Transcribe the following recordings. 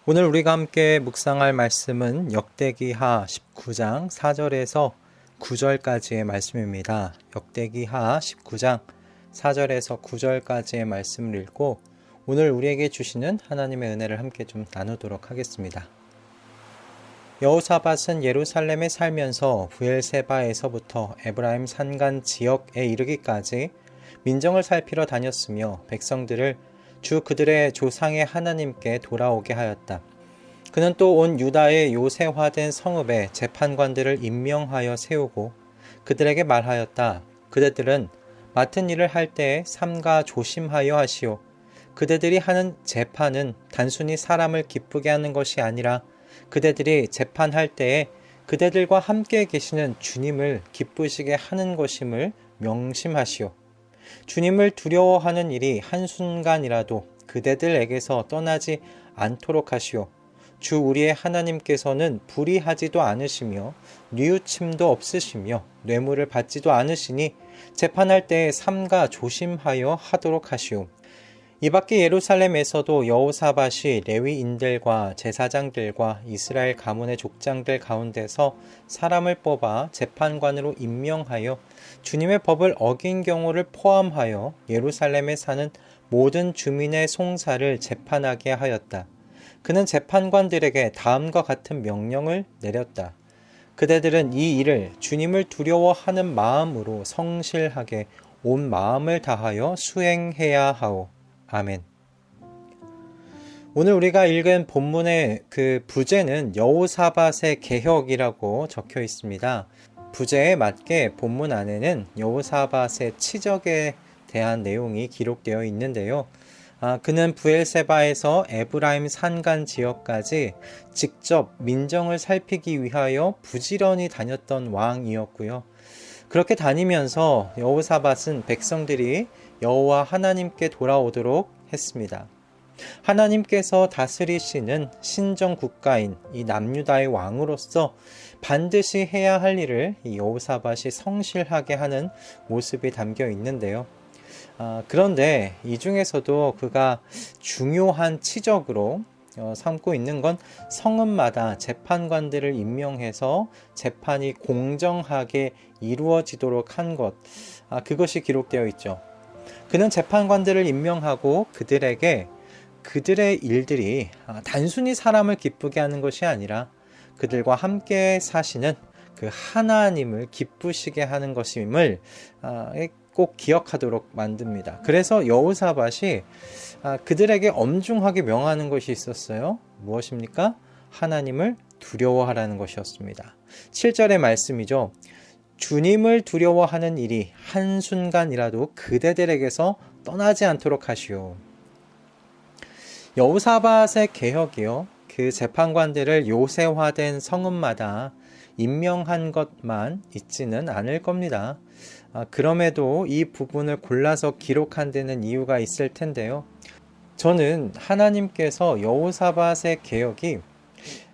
오늘 우리가 함께 묵상할 말씀은 역대기하 19장 4절에서 9절까지의 말씀입니다. 역대기하 19장 4절에서 9절까지의 말씀을 읽고 오늘 우리에게 주시는 하나님의 은혜를 함께 좀 나누도록 하겠습니다. 여호사밧은 예루살렘에 살면서 브엘세바에서부터 에브라임 산간 지역에 이르기까지 민정을 살피러 다녔으며 백성들을 주 그들의 조상의 하나님께 돌아오게 하였다. 그는 또 온 유다의 요새화된 성읍에 재판관들을 임명하여 세우고 그들에게 말하였다. 그대들은 맡은 일을 할 때에 삼가 조심하여 하시오. 그대들이 하는 재판은 단순히 사람을 기쁘게 하는 것이 아니라 그대들이 재판할 때에 그대들과 함께 계시는 주님을 기쁘시게 하는 것임을 명심하시오. 주님을 두려워하는 일이 한순간이라도 그대들에게서 떠나지 않도록 하시오. 주 우리의 하나님께서는 불의하지도 않으시며 뉘우침도 없으시며 뇌물을 받지도 않으시니 재판할 때에 삼가 조심하여 하도록 하시오. 이 밖에 예루살렘에서도 여호사밧이 레위인들과 제사장들과 이스라엘 가문의 족장들 가운데서 사람을 뽑아 재판관으로 임명하여 주님의 법을 어긴 경우를 포함하여 예루살렘에 사는 모든 주민의 송사를 재판하게 하였다. 그는 재판관들에게 다음과 같은 명령을 내렸다. 그대들은 이 일을 주님을 두려워하는 마음으로 성실하게 온 마음을 다하여 수행해야 하오. 아멘. 오늘 우리가 읽은 본문의 그 부제는 여호사밧의 개혁이라고 적혀 있습니다. 부제에 맞게 본문 안에는 여호사밧의 치적에 대한 내용이 기록되어 있는데요. 그는 브엘세바에서 에브라임 산간 지역까지 직접 민정을 살피기 위하여 부지런히 다녔던 왕이었고요. 그렇게 다니면서 여호사밧은 백성들이 여호와 하나님께 돌아오도록 했습니다. 하나님께서 다스리시는 신정 국가인 이 남유다의 왕으로서 반드시 해야 할 일을 이 여호사밧이 성실하게 하는 모습이 담겨 있는데요. 그런데 이 중에서도 그가 중요한 치적으로 삼고 있는 건 성읍마다 재판관들을 임명해서 재판이 공정하게 이루어지도록 한 것, 그것이 기록되어 있죠. 그는 재판관들을 임명하고 그들에게 그들의 일들이 단순히 사람을 기쁘게 하는 것이 아니라 그들과 함께 사시는 그 하나님을 기쁘시게 하는 것임을 꼭 기억하도록 만듭니다. 그래서 여호사밧이 그들에게 엄중하게 명하는 것이 있었어요. 무엇입니까? 하나님을 두려워하라는 것이었습니다. 7절의 말씀이죠. 주님을 두려워하는 일이 한순간이라도 그대들에게서 떠나지 않도록 하시오. 여호사밧의 개혁이요. 그 재판관들을 요새화된 성읍마다 임명한 것만 있지는 않을 겁니다. 그럼에도 이 부분을 골라서 기록한 데는 이유가 있을 텐데요. 저는 하나님께서 여호사밧의 개혁이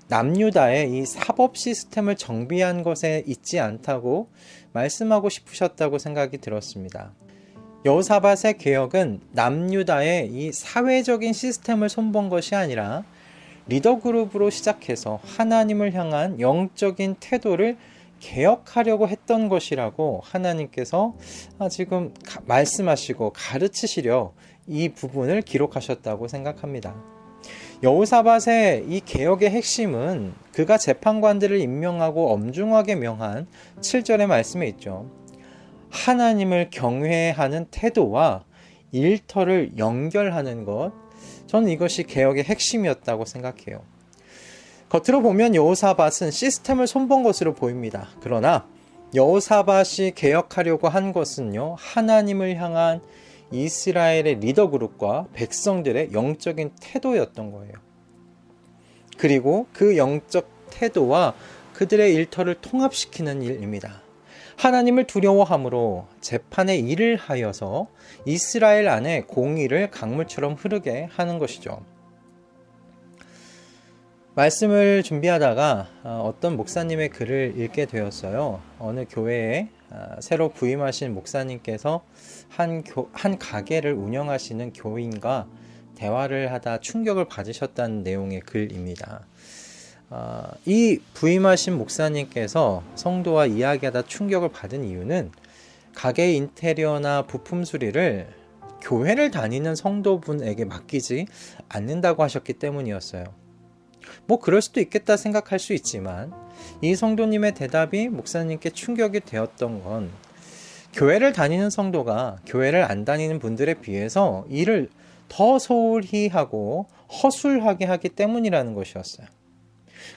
남유다의 이 사법 시스템을 정비한 것에 있지 않다고 말씀하고 싶으셨다고 생각이 들었습니다. 여호사밧의 개혁은 남유다의 이 사회적인 시스템을 손본 것이 아니라 리더 그룹으로 시작해서 하나님을 향한 영적인 태도를 개혁하려고 했던 것이라고 하나님께서 지금 말씀하시고 가르치시려 이 부분을 기록하셨다고 생각합니다. 여호사밧의 이 개혁의 핵심은 그가 재판관들을 임명하고 엄중하게 명한 7절의 말씀에 있죠. 하나님을 경외하는 태도와 일터를 연결하는 것, 저는 이것이 개혁의 핵심이었다고 생각해요. 겉으로 보면 여호사밧은 시스템을 손본 것으로 보입니다. 그러나 여호사밧이 개혁하려고 한 것은요, 하나님을 향한 이스라엘의 리더 그룹과 백성들의 영적인 태도였던 거예요. 그리고 그 영적 태도와 그들의 일터를 통합시키는 일입니다. 하나님을 두려워함으로 재판의 일을 하여서 이스라엘 안에 공의를 강물처럼 흐르게 하는 것이죠. 말씀을 준비하다가 어떤 목사님의 글을 읽게 되었어요. 어느 교회에 새로 부임하신 목사님께서 한 가게를 운영하시는 교인과 대화를 하다 충격을 받으셨다는 내용의 글입니다. 이 부임하신 목사님께서 성도와 이야기하다 충격을 받은 이유는 가게 인테리어나 부품 수리를 교회를 다니는 성도분에게 맡기지 않는다고 하셨기 때문이었어요. 뭐 그럴 수도 있겠다 생각할 수 있지만 이 성도님의 대답이 목사님께 충격이 되었던 건 교회를 다니는 성도가 교회를 안 다니는 분들에 비해서 일을 더 소홀히 하고 허술하게 하기 때문이라는 것이었어요.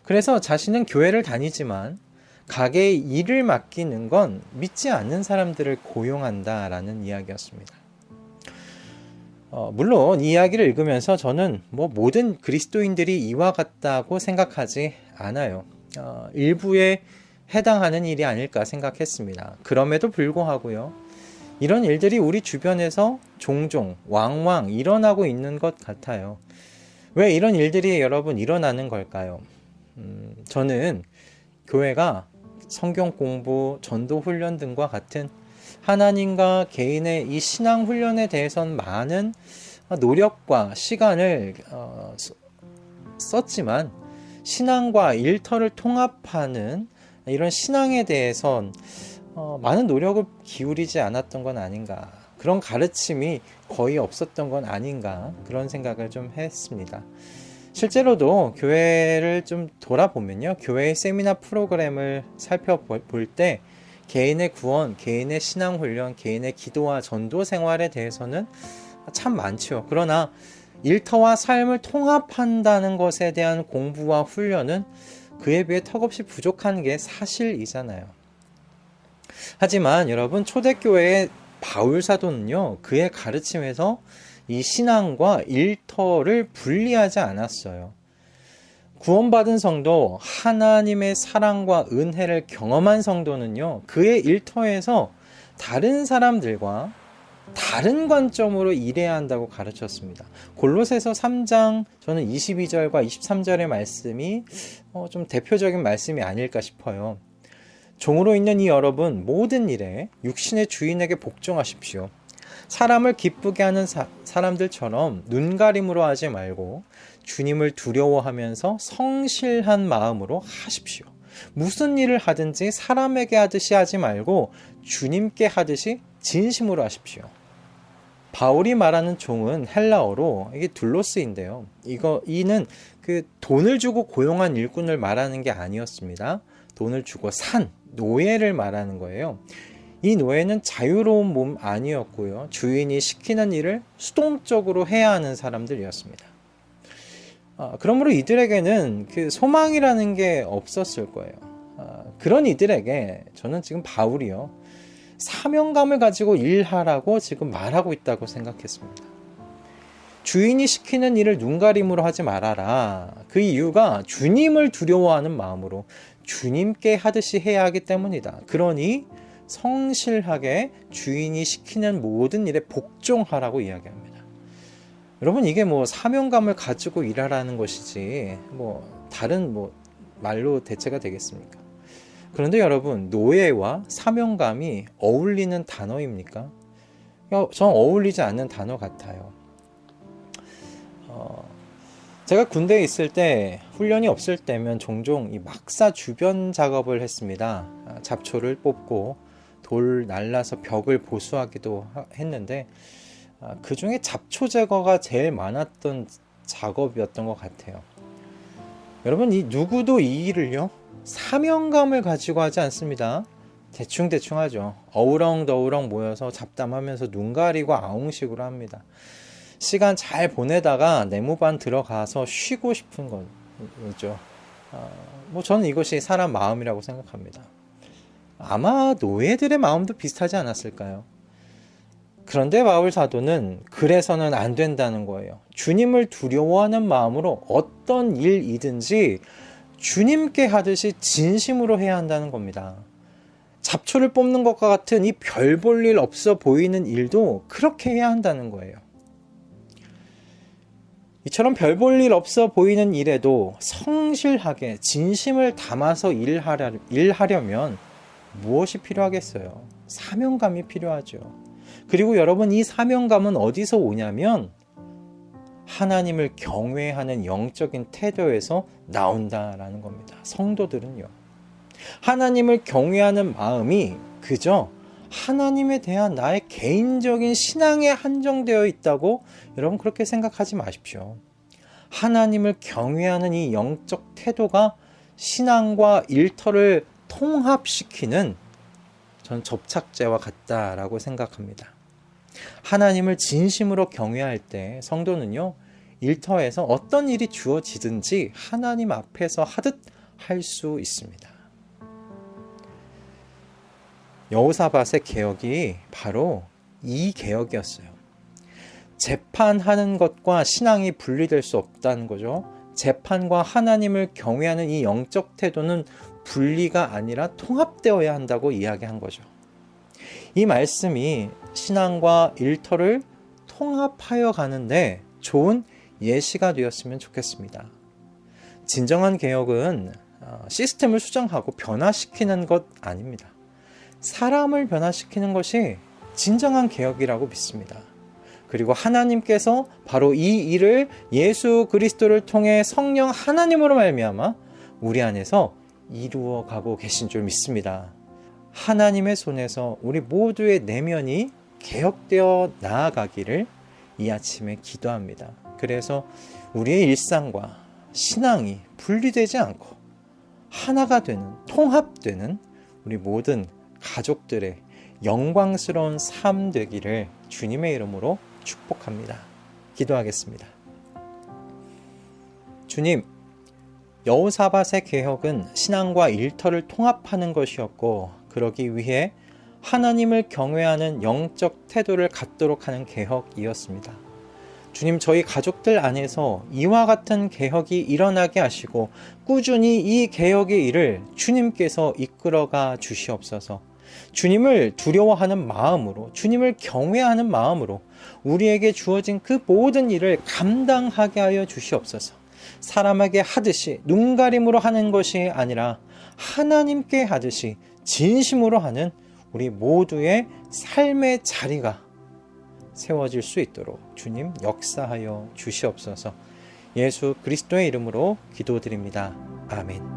그래서 자신은 교회를 다니지만 가게에 일을 맡기는 건 믿지 않는 사람들을 고용한다라는 이야기였습니다. 물론 이 이야기를 읽으면서 저는 모든 그리스도인들이 이와 같다고 생각하지 않아요. 일부에 해당하는 일이 아닐까 생각했습니다. 그럼에도 불구하고요. 이런 일들이 우리 주변에서 종종 왕왕 일어나고 있는 것 같아요. 왜 이런 일들이 여러분 일어나는 걸까요? 저는 교회가 성경 공부, 전도 훈련 등과 같은 하나님과 개인의 이 신앙 훈련에 대해서는 많은 노력과 시간을 썼지만 신앙과 일터를 통합하는 이런 신앙에 대해선 많은 노력을 기울이지 않았던 건 아닌가, 그런 가르침이 거의 없었던 건 아닌가, 그런 생각을 좀 했습니다. 실제로도 교회를 좀 돌아보면요, 교회의 세미나 프로그램을 살펴볼 때 개인의 구원, 개인의 신앙 훈련, 개인의 기도와 전도 생활에 대해서는 참 많죠. 그러나 일터와 삶을 통합한다는 것에 대한 공부와 훈련은 그에 비해 턱없이 부족한 게 사실이잖아요. 하지만 여러분, 초대교회의 바울 사도는요, 그의 가르침에서 이 신앙과 일터를 분리하지 않았어요. 구원받은 성도, 하나님의 사랑과 은혜를 경험한 성도는요, 그의 일터에서 다른 사람들과 다른 관점으로 일해야 한다고 가르쳤습니다. 골로새서 3장 저는 22절과 23절의 말씀이 좀 대표적인 말씀이 아닐까 싶어요. 종으로 있는 이 여러분, 모든 일에 육신의 주인에게 복종하십시오. 사람을 기쁘게 하는 사람들처럼 눈가림으로 하지 말고 주님을 두려워하면서 성실한 마음으로 하십시오. 무슨 일을 하든지 사람에게 하듯이 하지 말고 주님께 하듯이 진심으로 하십시오. 바울이 말하는 종은 헬라어로 이게 둘로스인데요. 이는 그 돈을 주고 고용한 일꾼을 말하는 게 아니었습니다. 돈을 주고 산 노예를 말하는 거예요. 이 노예는 자유로운 몸 아니었고요. 주인이 시키는 일을 수동적으로 해야 하는 사람들이었습니다. 그러므로 이들에게는 그 소망이라는 게 없었을 거예요. 그런 이들에게 저는 지금 바울이요, 사명감을 가지고 일하라고 지금 말하고 있다고 생각했습니다. 주인이 시키는 일을 눈가림으로 하지 말아라. 그 이유가 주님을 두려워하는 마음으로 주님께 하듯이 해야 하기 때문이다. 그러니 성실하게 주인이 시키는 모든 일에 복종하라고 이야기합니다. 여러분, 이게 사명감을 가지고 일하라는 것이지 다른 말로 대체가 되겠습니까? 그런데 여러분, 노예와 사명감이 어울리는 단어입니까? 전 어울리지 않는 단어 같아요. 제가 군대에 있을 때, 훈련이 없을 때면 종종 이 막사 주변 작업을 했습니다. 잡초를 뽑고 돌 날라서 벽을 보수하기도 했는데 그 중에 잡초 제거가 제일 많았던 작업이었던 것 같아요. 여러분, 누구도 이 일을요, 사명감을 가지고 하지 않습니다. 대충 하죠. 어우렁더우렁 모여서 잡담하면서 눈 가리고 아웅식으로 합니다. 시간 잘 보내다가 내무반 들어가서 쉬고 싶은 거죠. 저는 이것이 사람 마음이라고 생각합니다. 아마 노예들의 마음도 비슷하지 않았을까요? 그런데 바울 사도는 그래서는 안 된다는 거예요. 주님을 두려워하는 마음으로 어떤 일이든지 주님께 하듯이 진심으로 해야 한다는 겁니다. 잡초를 뽑는 것과 같은 이 별 볼 일 없어 보이는 일도 그렇게 해야 한다는 거예요. 이처럼 별 볼 일 없어 보이는 일에도 성실하게 진심을 담아서 일하려면 무엇이 필요하겠어요? 사명감이 필요하죠. 그리고 여러분, 이 사명감은 어디서 오냐면 하나님을 경외하는 영적인 태도에서 나온다라는 겁니다. 성도들은요, 하나님을 경외하는 마음이 그저 하나님에 대한 나의 개인적인 신앙에 한정되어 있다고 여러분 그렇게 생각하지 마십시오. 하나님을 경외하는 이 영적 태도가 신앙과 일터를 통합시키는 전 접착제와 같다라고 생각합니다. 하나님을 진심으로 경외할 때 성도는요, 일터에서 어떤 일이 주어지든지 하나님 앞에서 하듯 할 수 있습니다. 여호사밧의 개혁이 바로 이 개혁이었어요. 재판하는 것과 신앙이 분리될 수 없다는 거죠. 재판과 하나님을 경외하는 이 영적 태도는 분리가 아니라 통합되어야 한다고 이야기한 거죠. 이 말씀이 신앙과 일터를 통합하여 가는데 좋은 예시가 되었으면 좋겠습니다. 진정한 개혁은 시스템을 수정하고 변화시키는 것 아닙니다. 사람을 변화시키는 것이 진정한 개혁이라고 믿습니다. 그리고 하나님께서 바로 이 일을 예수 그리스도를 통해 성령 하나님으로 말미암아 우리 안에서 이루어 가고 계신 줄 믿습니다. 하나님의 손에서 우리 모두의 내면이 개혁되어 나아가기를 이 아침에 기도합니다. 그래서 우리의 일상과 신앙이 분리되지 않고 하나가 되는, 통합되는 우리 모든 가족들의 영광스러운 삶 되기를 주님의 이름으로 축복합니다. 기도하겠습니다. 주님, 여호사밧의 개혁은 신앙과 일터를 통합하는 것이었고, 그러기 위해 하나님을 경외하는 영적 태도를 갖도록 하는 개혁이었습니다. 주님, 저희 가족들 안에서 이와 같은 개혁이 일어나게 하시고 꾸준히 이 개혁의 일을 주님께서 이끌어가 주시옵소서. 주님을 두려워하는 마음으로, 주님을 경외하는 마음으로 우리에게 주어진 그 모든 일을 감당하게 하여 주시옵소서. 사람에게 하듯이 눈가림으로 하는 것이 아니라 하나님께 하듯이 진심으로 하는 우리 모두의 삶의 자리가 세워질 수 있도록 주님 역사하여 주시옵소서. 예수 그리스도의 이름으로 기도드립니다. 아멘.